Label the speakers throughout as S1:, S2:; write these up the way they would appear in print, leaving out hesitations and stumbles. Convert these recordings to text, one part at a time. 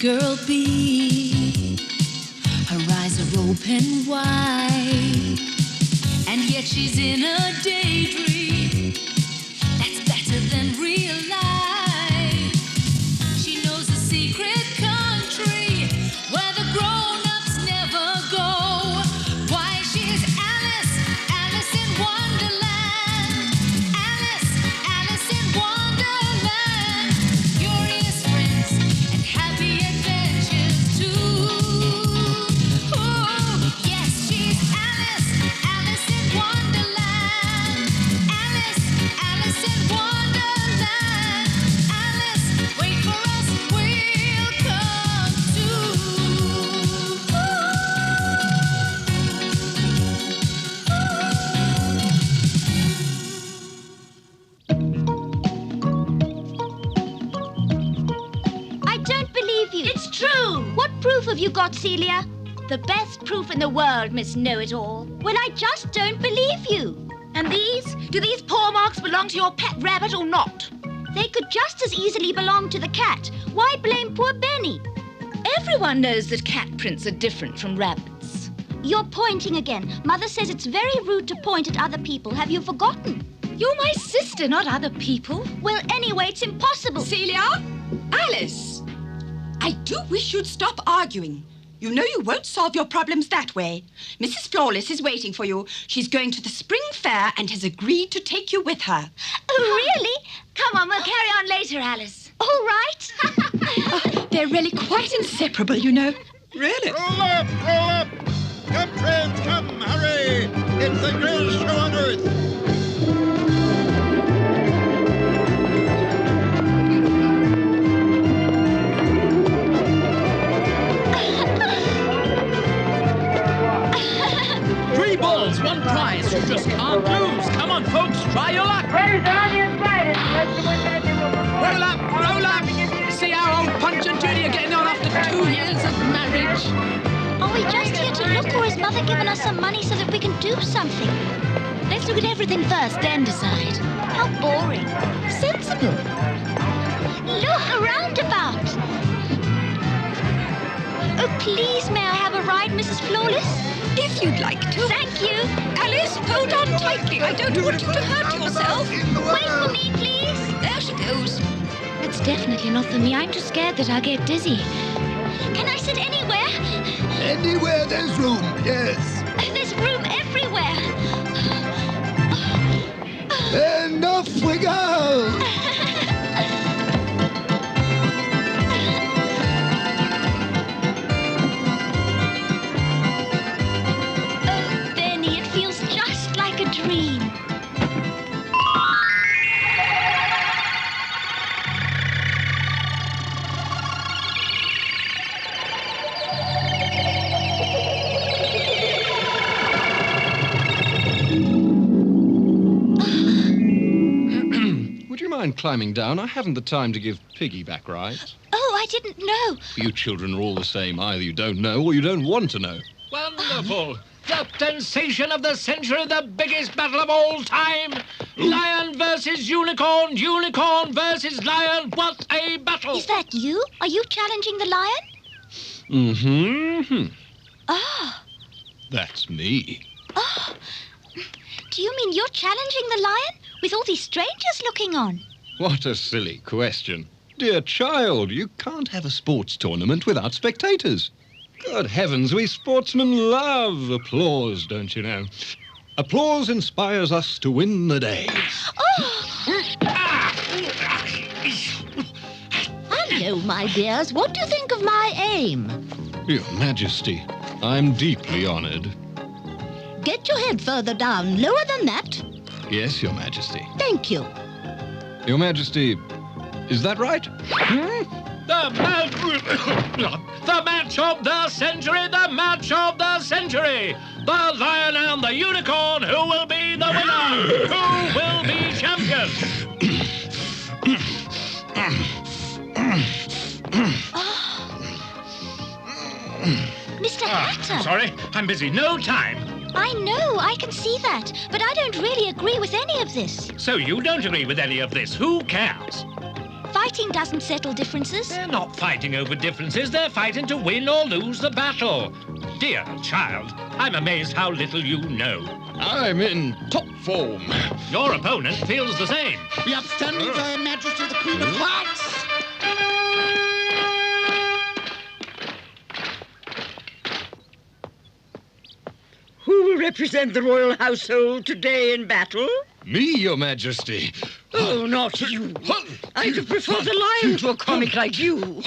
S1: girl be? Her eyes are open wide, and yet she's in a daydream that's better than real life. She knows a secret country where the grown-ups never go. Why, she's Alice, Alice in Wonderland. Alice, Alice in Wonderland. Curious friends and happy adventures too. Oh, yes, she's Alice, Alice in Wonderland. Alice, Alice in Wonderland. Alice, wait for us, we'll come too.
S2: I don't believe you. It's true. What proof have you got, Celia? The best proof in the world, Miss Know-It-All. Well, I just don't believe you.
S3: And these? Do these paw marks belong to your pet rabbit or not?
S2: They could just as easily belong to the cat. Why blame poor Benny?
S3: Everyone knows that cat prints are different from rabbits.
S2: You're pointing again. Mother says it's very rude to point at other people. Have you forgotten?
S3: You're my sister, not other people.
S2: Well, anyway, it's impossible.
S4: Celia? Alice! I do wish you'd stop arguing. You know you won't solve your problems that way. Mrs. Flawless is waiting for you. She's going to the spring fair and has agreed to take you with her.
S2: Oh, really?
S3: Come on, we'll carry on later, Alice.
S2: All right.
S4: They're really quite inseparable, you know.
S5: Really? Roll up, roll up! Come, friends, come, hurry! It's the greatest show on earth!
S6: Three balls, one prize. You just can't lose. Come on, folks, try your luck. Roll up, roll up. See how old Punch and Judy are getting on after 2 years of marriage.
S2: Are we just here to look, or has Mother given us some money so that we can do something?
S3: Let's look at everything first, then decide.
S2: How boring.
S3: Sensible.
S2: Look, a roundabout. Oh, please, may I have a ride, Mrs. Flawless?
S4: If you'd like to.
S2: Thank you.
S4: Alice, hold on tightly. I don't want you to hurt yourself.
S2: Wait for me, please.
S4: There she goes.
S3: That's definitely not for me. I'm too scared that I'll get dizzy.
S2: Can I sit anywhere?
S5: Anywhere there's room, yes.
S2: There's room everywhere.
S5: And off we go!
S2: Oh, Benny, it feels just like a dream.
S7: Would you mind climbing down? I haven't the time to give piggyback rides.
S2: Oh, I didn't know.
S7: You children are all the same. Either you don't know or you don't want to know.
S6: Wonderful. The sensation of the century, the biggest battle of all time. Lion versus unicorn, unicorn versus lion. What a battle.
S2: Is that you? Are you challenging the lion?
S7: Mm-hmm.
S2: Oh.
S7: That's me.
S2: Oh. Do you mean you're challenging the lion? With all these strangers looking on?
S7: What a silly question. Dear child, you can't have a sports tournament without spectators. Good heavens, we sportsmen love applause, don't you know? Applause inspires us to win the day.
S8: Hello, my dears. What do you think of my aim?
S7: Your Majesty, I'm deeply honored.
S8: Get your head further down. Lower than that.
S7: Yes, Your Majesty.
S8: Thank you.
S7: Your Majesty, is that right?
S6: The match of the century, the match of the century. The lion and the unicorn, who will be the winner? Who will be champion?
S2: Mr. Hatter.
S6: Sorry, I'm busy. No time.
S2: I know, I can see that. But I don't really agree with any of this.
S6: So you don't agree with any of this. Who cares?
S2: Fighting doesn't settle differences.
S6: They're not fighting over differences. They're fighting to win or lose the battle. Dear child, I'm amazed how little you know.
S7: I'm in top form.
S6: Your opponent feels the same.
S5: Be upstanding to Her Majesty the Queen of Hearts.
S9: Who will represent the royal household today in battle?
S7: Me, Your Majesty.
S9: Oh, not you. I'd have preferred the lion to a comic like you.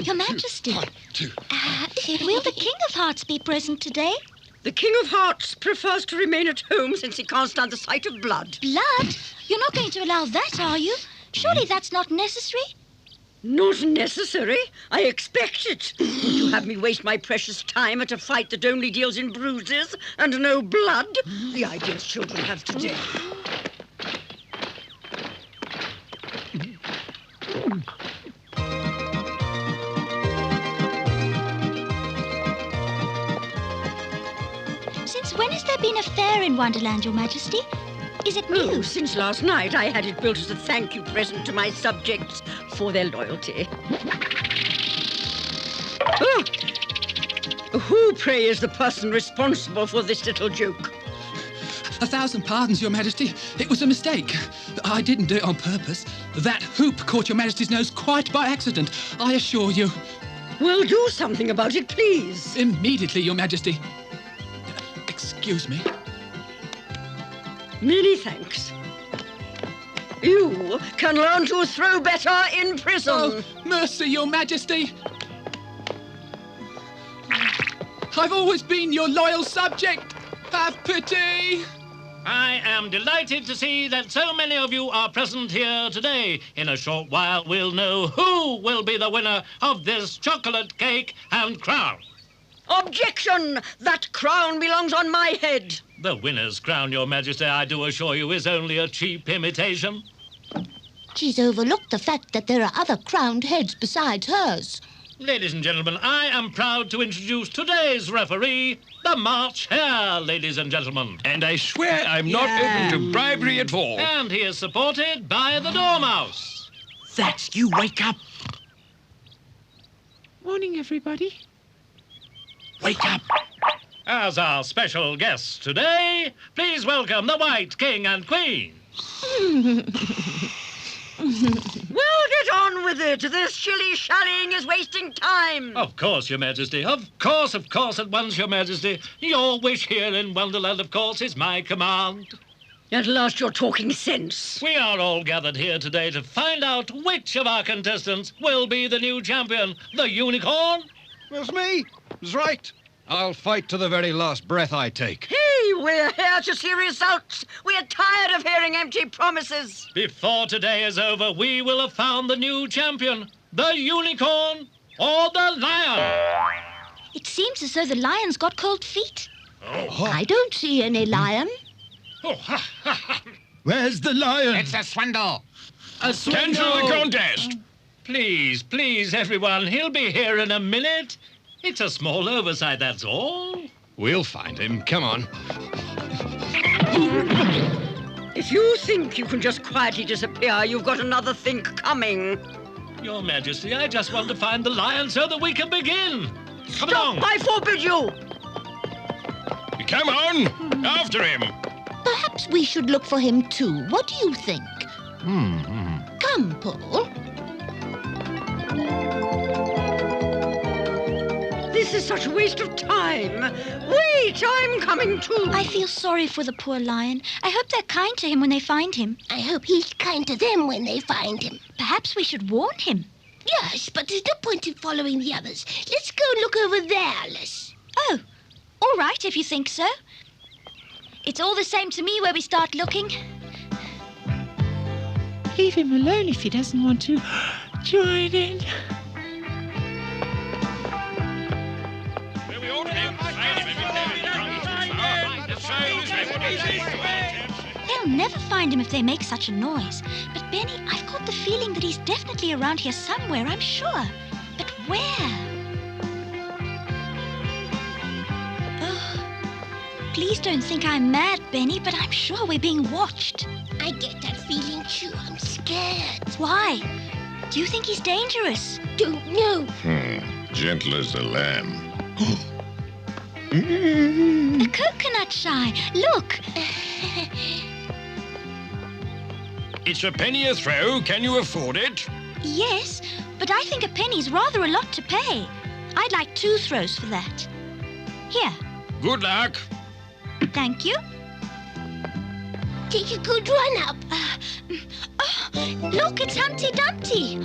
S2: Your Majesty, will the King of Hearts be present today?
S9: The King of Hearts prefers to remain at home since he can't stand the sight of blood.
S2: Blood? You're not going to allow that, are you? Surely that's not necessary.
S9: Not necessary. I expect it. Would you have me waste my precious time at a fight that only deals in bruises and no blood? The ideas children have today.
S2: Since when has there been a fair in Wonderland, Your Majesty? Is it new?
S9: Oh, since last night I had it built as a thank you present to my subjects for their loyalty. Oh. Who, pray, is the person responsible for this little joke?
S10: 1,000 pardons, Your Majesty. It was a mistake. I didn't do it on purpose. That hoop caught Your Majesty's nose quite by accident, I assure you.
S9: Well, do something about it, please.
S10: Immediately, Your Majesty. Excuse me.
S9: Many thanks. You can learn to throw better in prison.
S10: Oh, mercy, Your Majesty. I've always been your loyal subject. Have pity.
S6: I am delighted to see that so many of you are present here today. In a short while, we'll know who will be the winner of this chocolate cake and crown.
S9: Objection! That crown belongs on my head.
S6: The winner's crown, Your Majesty, I do assure you, is only a cheap imitation.
S8: She's overlooked the fact that there are other crowned heads besides hers.
S6: Ladies and gentlemen, I am proud to introduce today's referee, the March Hare, ladies and gentlemen.
S7: And I swear I'm not open to bribery at all.
S6: And he is supported by the Dormouse.
S5: That's you, wake up.
S11: Morning, everybody.
S5: Wake up.
S6: As our special guests today, please welcome the White King and Queen.
S9: Well, get on with it. This shilly-shallying is wasting time.
S6: Of course, Your Majesty. Of course, at once, Your Majesty. Your wish here in Wonderland, of course, is my command.
S9: At last you're talking sense.
S6: We are all gathered here today to find out which of our contestants will be the new champion, the unicorn.
S7: That's me. That's right. I'll fight to the very last breath I take.
S9: Hey, we're here to see results. We're tired of hearing empty promises.
S6: Before today is over, we will have found the new champion, the unicorn or the lion.
S2: It seems as though the lion's got cold feet.
S8: I don't see any lion.
S5: Where's the lion?
S11: It's a swindle.
S7: Cancel the contest.
S6: Please, please, everyone, he'll be here in a minute. It's a small oversight, that's all.
S7: We'll find him. Come on.
S9: If you think you can just quietly disappear, you've got another think coming.
S6: Your Majesty, I just want to find the lion so that we can begin. Come
S9: Stop!
S6: along.
S9: I forbid you!
S7: Come on. After him.
S8: Perhaps we should look for him too. What do you think? Come, Paul.
S9: This is such a waste of time. Wait, I'm coming too.
S2: I feel sorry for the poor lion. I hope they're kind to him when they find him.
S8: I hope he's kind to them when they find him.
S2: Perhaps we should warn him.
S8: Yes, but there's no point in following the others. Let's go and look over there, Alice.
S2: Oh, all right, if you think so. It's all the same to me where we start looking.
S11: Leave him alone if he doesn't want to join in.
S2: They'll never find him if they make such a noise. But, Benny, I've got the feeling that he's definitely around here somewhere, I'm sure. But where? Oh, Please don't think I'm mad, Benny, but I'm sure we're being watched.
S12: I get that feeling too. I'm scared.
S2: Why? Do you think he's dangerous?
S12: Don't know.
S5: Gentle as the lamb.
S2: A coconut shy. Look.
S6: It's a penny a throw. Can you afford it?
S2: Yes, but I think a penny's rather a lot to pay. I'd like 2 throws for that. Here.
S6: Good luck.
S2: Thank you.
S12: Take a good run up.
S2: Look, it's Humpty Dumpty.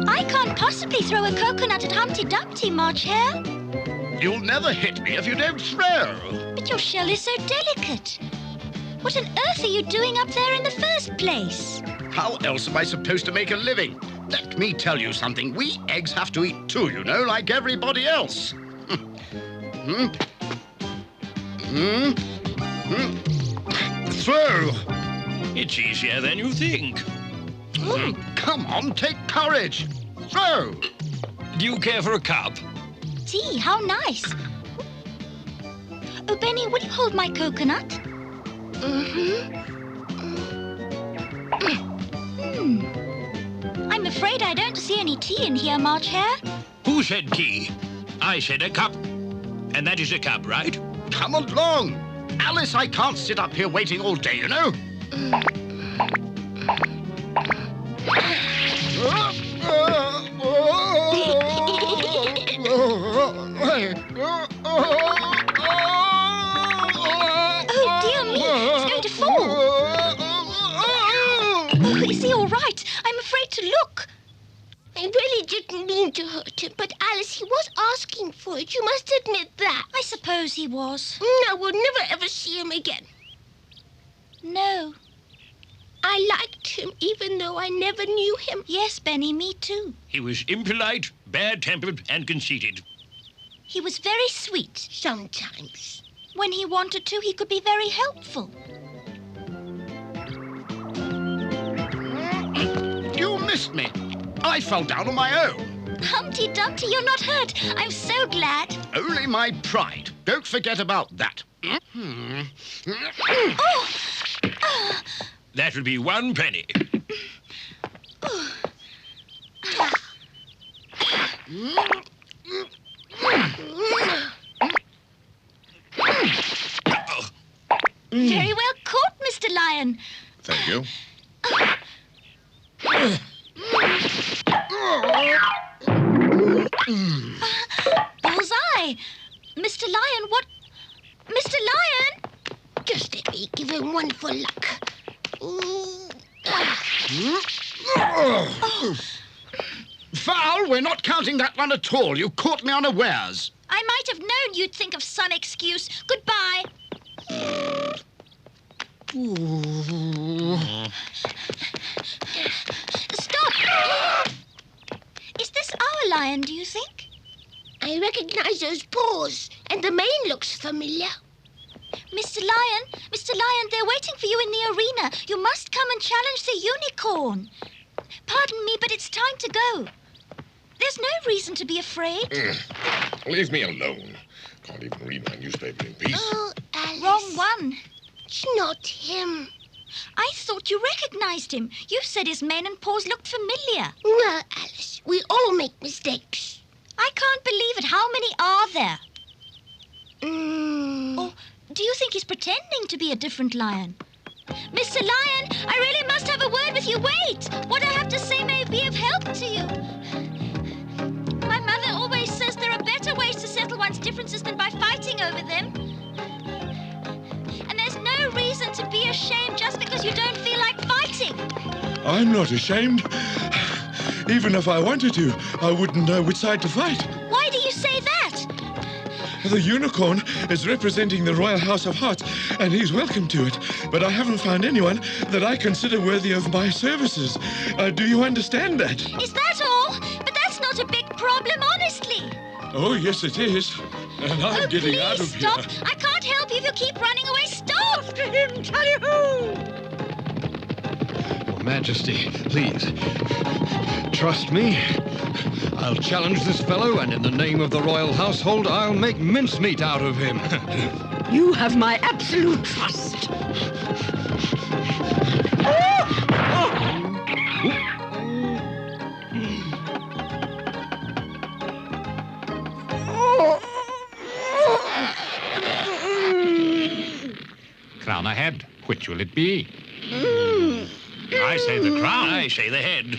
S2: I can't possibly throw a coconut at Humpty Dumpty, March Hare.
S5: You'll never hit me if you don't throw.
S2: But your shell is so delicate. What on earth are you doing up there in the first place?
S5: How else am I supposed to make a living? Let me tell you something. We eggs have to eat too, you know, like everybody else. Throw.
S6: It's easier than you think.
S5: Come on, take courage. Throw.
S6: Do you care for a cup?
S2: Tea, how nice. Oh, Benny, will you hold my coconut? I'm afraid I don't see any tea in here, March Hare.
S6: Who said tea? I said a cup. And that is a cup, right?
S5: Come along. Alice, I can't sit up here waiting all day, you know.
S2: Oh, dear me, he's going to fall. Oh, is he all right? I'm afraid to look.
S12: I really didn't mean to hurt him, but Alice, he was asking for it. You must admit that.
S2: I suppose he was.
S12: No, we'll never ever see him again.
S2: No.
S12: I liked him even though I never knew him.
S2: Yes, Benny, me too.
S6: He was impolite, bad-tempered, and conceited.
S2: He was very sweet.
S12: Sometimes.
S2: When he wanted to, he could be very helpful.
S5: You missed me. I fell down on my own.
S2: Humpty Dumpty, you're not hurt. I'm so glad.
S5: Only my pride. Don't forget about that.
S2: Oh!
S6: That would be 1 penny.
S2: Very well caught, Mr. Lion.
S5: Thank you.
S2: Bullseye. Mr. Lion, what... Mr. Lion?
S12: Just let me give him one for luck.
S5: Foul, we're not counting that one at all. You caught me unawares.
S2: I might have known you'd think of some excuse. Goodbye. Stop! Is this our lion, do you think?
S12: I recognize those paws, and the mane looks familiar.
S2: Mr. Lion, they're waiting for you in the arena. You must come and challenge the unicorn. Pardon me, but it's time to go. There's no reason to be afraid.
S5: Leave me alone. Can't even read my newspaper in peace.
S12: Oh, Alice.
S2: Wrong one.
S12: It's not him.
S2: I thought you recognized him. You said his mane and paws looked familiar.
S12: Well, Alice, we all make mistakes.
S2: I can't believe it. How many are there? Or do you think he's pretending to be a different lion? Mr. Lion, I really must have a word with you. Wait! What I have to say may be of help to you. My mother always says there are better ways to settle one's differences than by fighting over them. And there's no reason to be ashamed just because you don't feel like fighting.
S13: I'm not ashamed. Even if I wanted to, I wouldn't know which side to fight.
S2: Why do you say that?
S13: The unicorn is representing the Royal House of Hearts, and he's welcome to it. But I haven't found anyone that I consider worthy of my services. Do you understand that?
S2: Is that all? But that's not a big problem, honestly.
S13: Oh, yes, it is. And I'm getting out of
S2: stop.
S13: here.
S2: I can't help you if you keep running away. Stop!
S9: After him, tally-ho!
S7: Your Majesty, please, trust me. I'll challenge this fellow, and in the name of the royal household, I'll make mincemeat out of him.
S9: You have my absolute trust.
S6: Crown ahead. Which will it be? I say the crown. I say the head.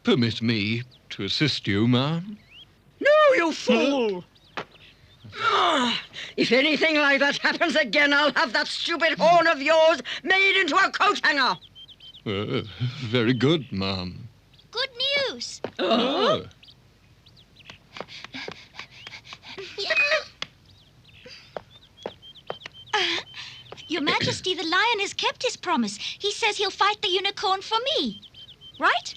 S7: Permit me to assist you, ma'am.
S9: No, you fool! If anything like that happens again, I'll have that stupid horn of yours made into a coat hanger.
S7: Very good, ma'am.
S2: Good news.
S7: Oh.
S2: Your Majesty, the lion has kept his promise. He says he'll fight the unicorn for me. Right?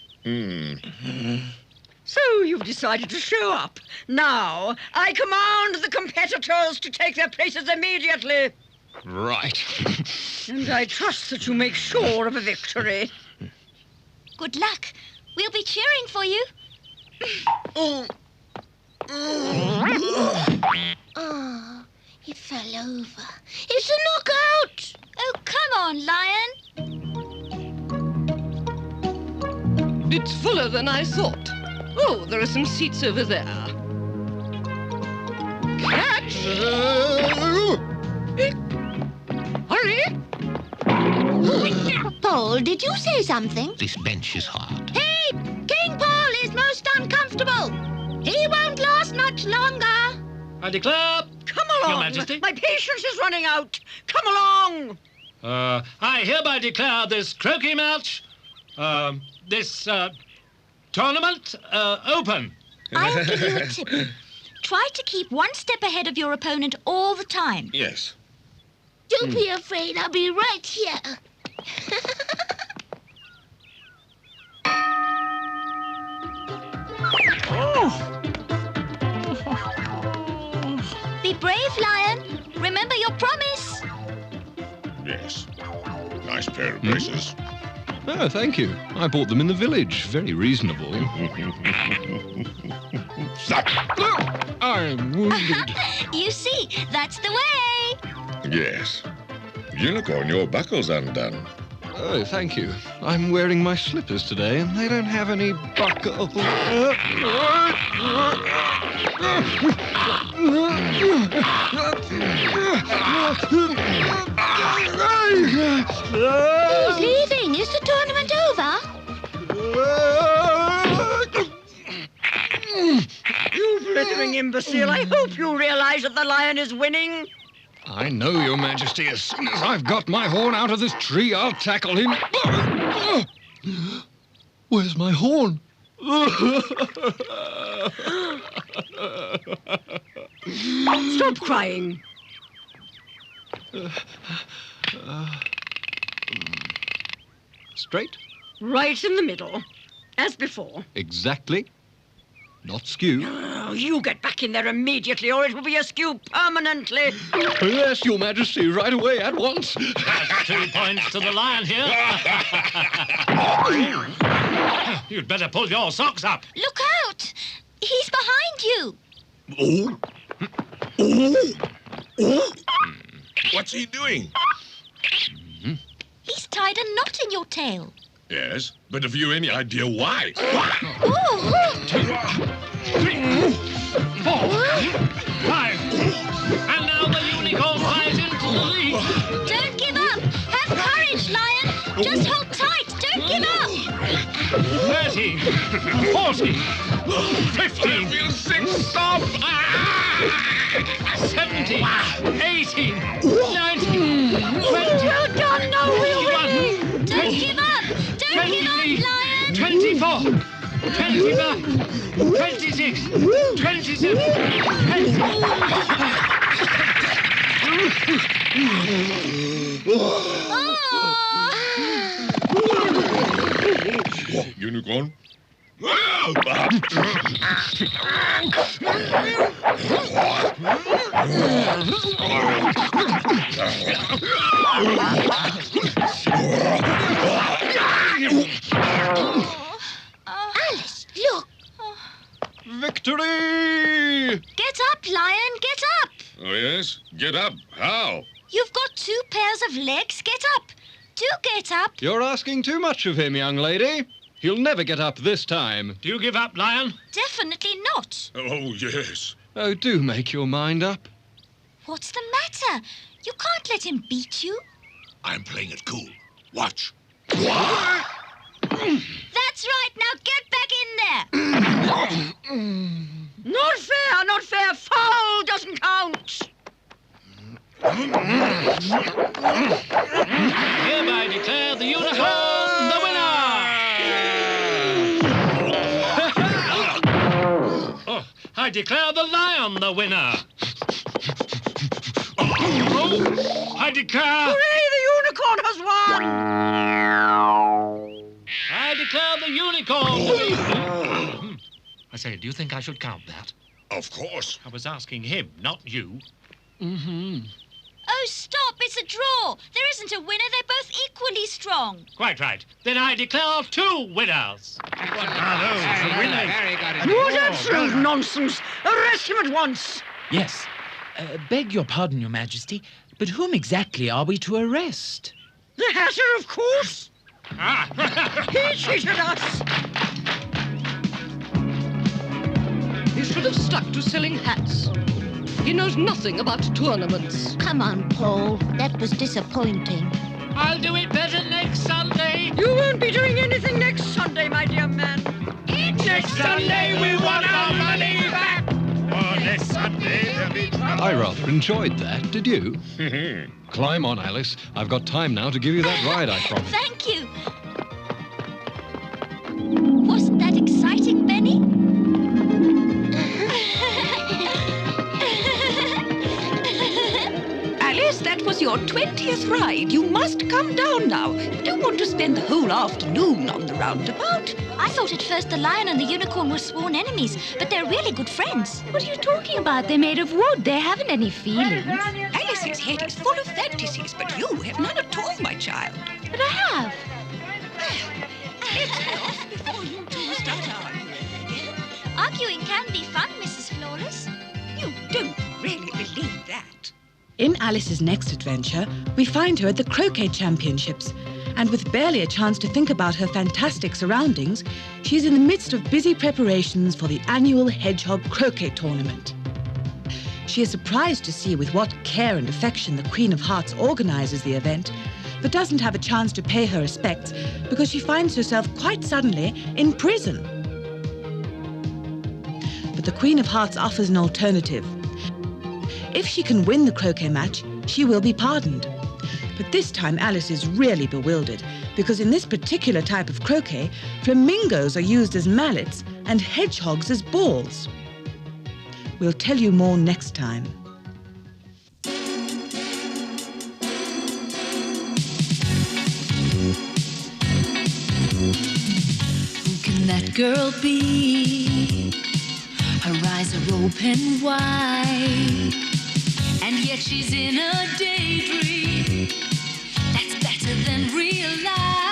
S9: So you've decided to show up. Now, I command the competitors to take their places immediately.
S7: Right.
S9: And I trust that you make sure of a victory.
S2: Good luck. We'll be cheering for you.
S12: Oh, he fell over. It's a knockout!
S2: Oh, come on, lion.
S3: It's fuller than I thought. Oh, there are some seats over there. Catch! Hurry!
S8: Paul, did you say something?
S14: This bench is hard.
S8: Hey! King Paul is most uncomfortable. He won't last much longer.
S6: I declare...
S9: Come along!
S6: Your Majesty.
S9: My patience is running out. Come along!
S6: I hereby declare this croquet match, this tournament, open.
S2: I'll give you a tip. Try to keep one step ahead of your opponent all the time.
S13: Yes.
S12: Don't be afraid, I'll be right here.
S2: Be brave, lion. Remember your promise.
S13: Yes. Nice pair of braces.
S7: Oh, thank you. I bought them in the village. Very reasonable.
S13: Stop!
S7: I'm wounded.
S2: You see, that's the way.
S13: Yes. Unicorn, your buckle's undone.
S7: Oh, thank you. I'm wearing my slippers today, and they don't have any buckle.
S8: Who's leaving? Is the tournament over?
S9: You blithering imbecile, I hope you realize that the lion is winning.
S7: I know, Your Majesty. As soon as I've got my horn out of this tree, I'll tackle him. Where's my horn?
S9: Stop crying.
S7: Straight?
S9: Right in the middle, as before.
S7: Exactly. Not skew.
S9: Oh, you get back in there immediately, or it will be askew permanently.
S7: Yes, Your Majesty, right away, at once.
S6: That's 2 points to the lion here. You'd better pull your socks up.
S2: Look out. He's behind you.
S13: What's he doing?
S2: He's tied a knot in your tail.
S13: Yes, but have you any idea why?
S6: 2, 3, 4, 5. And now the unicorn flies into the lead.
S2: Don't give up. Have courage, lion. Just hold tight. Don't give up.
S6: 13, 14, 15,
S13: stop!
S6: 17, 18, 19, 20,
S9: Well done, no, we're
S6: 21,
S9: winning.
S2: Don't give up. Don't give up,
S6: 23,
S2: lion.
S6: 24, 25, 26, 27,
S13: Oh, unicorn?
S12: Alice, look.
S7: Victory!
S2: Get up, Lion, get up.
S13: Oh, yes? Get up. How?
S2: You've got 2 pairs of legs. Get up. Do get up.
S7: You're asking too much of him, young lady. He'll never get up this time.
S6: Do you give up, Lion?
S2: Definitely not.
S13: Oh, yes.
S7: Oh, do make your mind up.
S2: What's the matter? You can't let him beat you.
S13: I'm playing it cool. Watch.
S2: That's right. Now get back in there.
S9: Not fair, not fair. Foul doesn't count.
S6: Hereby declare the unicorn the winner! Oh, I declare the lion the winner! Oh, I declare...
S9: Hooray, the unicorn has won!
S6: I declare the unicorn... I say, do you think I should count that?
S13: Of course.
S6: I was asking him, not you.
S2: Oh, stop. It's a draw. There isn't a winner. They're both equally strong.
S6: Quite right. Then I declare 2 winners.
S9: What absolute nonsense! Arrest him at once!
S11: Yes. Beg your pardon, Your Majesty, but whom exactly are we to arrest?
S9: The Hatter, of course. He cheated us.
S3: He should have stuck to selling hats. He knows nothing about tournaments.
S8: Come on, Paul. That was disappointing.
S6: I'll do it better next Sunday.
S9: You won't be doing anything next Sunday, my dear man.
S6: Next Sunday we want our money back.
S13: Oh, next Sunday there'll be trouble.
S7: I rather enjoyed that, did you? Climb on, Alice. I've got time now to give you that ride I promised.
S2: Thank you. Wasn't that exciting, Benny?
S4: Alice, that was your 20th ride. You must come down now. You don't want to spend the whole afternoon on the roundabout.
S2: I thought at first the lion and the unicorn were sworn enemies, but they're really good friends.
S14: What are you talking about? They're made of wood. They haven't any feelings.
S4: Alice's head is full of fantasies, but you have none at all, my child.
S14: But I have.
S4: Let's get off before you two start arguing again.
S2: Arguing can be fun, Mrs. Flawless.
S4: You don't really believe that.
S15: In Alice's next adventure, we find her at the Croquet Championships, and with barely a chance to think about her fantastic surroundings, she's in the midst of busy preparations for the annual Hedgehog Croquet Tournament. She is surprised to see with what care and affection the Queen of Hearts organizes the event, but doesn't have a chance to pay her respects because she finds herself quite suddenly in prison. But the Queen of Hearts offers an alternative. If she can win the croquet match, she will be pardoned. But this time Alice is really bewildered, because in this particular type of croquet, flamingos are used as mallets and hedgehogs as balls. We'll tell you more next time.
S1: Who can that girl be? Her eyes are open wide, and yet she's in a daydream that's better than real life.